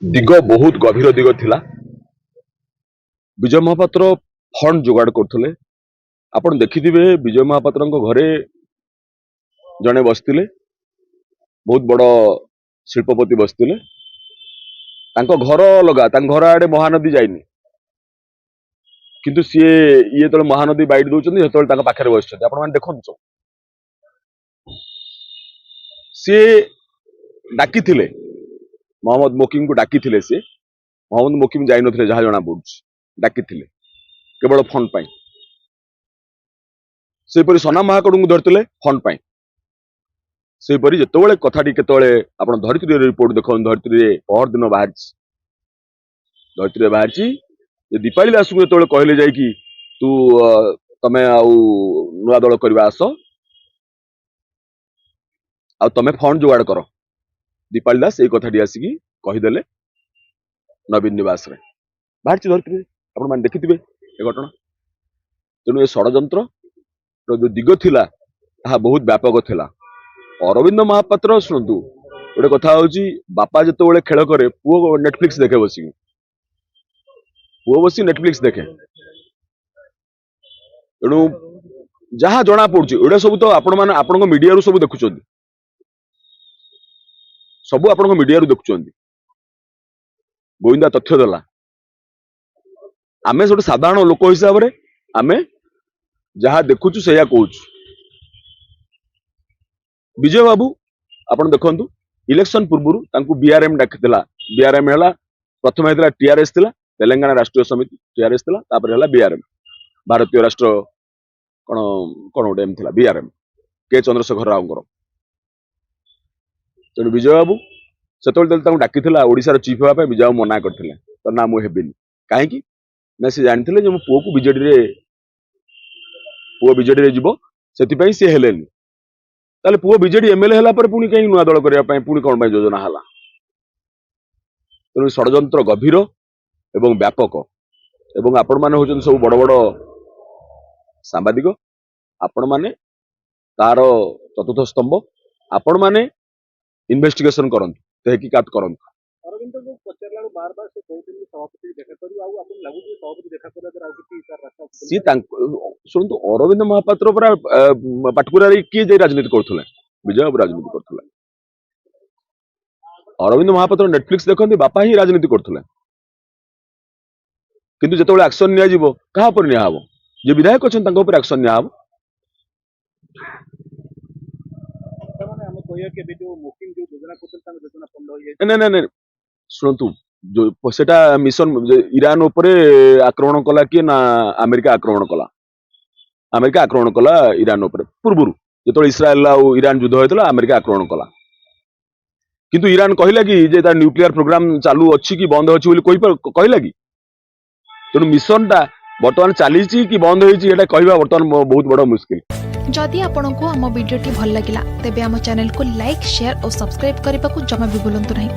दिग बहुत गभीर दिग थिला। विजय महापात्र फंड जोगाड़ करथले। आपण देखिथिबे विजय महापात्रଙ୍କ घरे जणे बसतिले, बहुत बड़ शिल्पपति बसतिले। तांको घर लगा, तांको घर आडे महानदी जाइनी, किंतु सीए ये तो महानदी बाइट दउचंदी हेतोल तांको पाखरे बसचंदी। आपण माने देखंतो सीए डाकी थिले, मोहम्मद मोकिम को डाकी थिले। सीए मोहम्मद मोकिम जाई नथिले, जहा जणा पडुछ, डाकी थिले केवल फंड पाई। सेपरि सना महाकड़ को धरते फंड पाई। सेपरि जितेबाला कथाटी केतले आपण धरित्री रिपोर्ट देखन, धरित्री पहर दिन बाहर, धरित्री बाहर दीपाली दास को जो कहले जाए कि तू तमें नुआ दल करवा आस आ तमें फंड जोगाड़ कर, दीपाली दास ये कथाटी आसिकी कहीदेले नवीन निवास रे बाहर धरित्री। आपण मैंने देखिथिबे ए घटना। तेणु ए षड्यंत्र जो दिग थिला ताहा बहुत व्यापक थिला। अरविंद महापात्र शुणु गोटे कथा हूँ, बापा जिते खेल करे पुओ नेटफ्लिक्स देखे, बसिकी पुओ बसी नेटफ्लिक्स देखे। तेणु जहाँ जना पड़ुची एटा सब तो आपण माने आपण मीडिया रू सब देखुछन, सब आपण मीडिया रू देखुछन। गोविंदा तथ्य देला, आमे सब साधारण लोक हिसाब रे आमे जहाँ देखुछु सेया कहूछु। विजय बाबू आपण देखंतु इलेक्शन पूर्व तांकु बीआरएम डाकितला। बीआरएम हैला प्रथम हेतला टीआरएस थिला, तेलंगाना राष्ट्रीय समिति टीआरएस थिला, तापर हैला बीआरएम भारतीय राष्ट्र कोन कोन गोटे एम थिला बीआरएम के चंद्रशेखर रावଙ୍କର। तेणु विजय बाबू सेतोल तांकु डाकितला ओडिसा रो चीफ हेबा पे। विजय बाबू मना करथिले, तो ना मु हेबिनी काहे कि ना से जानथिले जे मो पुओ को बीजेडी रे जीवो, सेति पई से हेलेनी। ताले पुओ बीजेडी एमएलए हला पर पुनी कहीं नुआ दल करिया पई पुनी कोन पई योजना हला। तेणु षड्यंत्र गभीर एवं व्यापक। एवं आपण माने होचन सब बड़ बड़ सांबादिक, आपण माने तार चतुर्थ स्तंभ, आपण माने इन्वेस्टिगेशन करंतु, तहकीकात करंतु। अरविंद को पचरला बार बार से कहते सभापति देखा करू आ आपन लागु जे सभापति देखा करला तर आ किती तार रास्ता सी शुणु अरविंद महापात्र पर पाटकुरारी किए जे राजनीति करथले, विजय बाबू राजनीति करथले। अरविंद महापात्र नेटफ्लिक्स देखंती बापा ही राजनीति करथले, किंतु जेतेबेले एक्शन निया जिवो कहा पर निया हबो, जे विधायक अछन तांको पर एक्शन निया हबो। माने हम कहया के जो मुकिम जो योजना करथल तांको योजना बंद हो जाय। नहीं नहीं नहीं शुणु जो सेटा मिशन ईरान उपरे आक्रमण कला कि ना अमेरिका आक्रमण कला। अमेरिका आक्रमण कला ईरान उपरे पूर्व जो इस्राएल और ईरान युद्ध होता अमेरिका आक्रमण कला, किंतु ईरान कहला कि जे तार न्यूक्लियर प्रोग्राम चालू अच्छी कि बंद अच्छी कहला कि। तेणु मिशन टा बर्तमान चली कि बंद होइछि एटा कहबा बर्तमान बहुत बड़ मुश्किल। जदि आपंक आम भिडी भल लगा तेब आम चैनल को लाइक शेयर और सब्सक्राइब करने को जमा भी भूलु नहीं।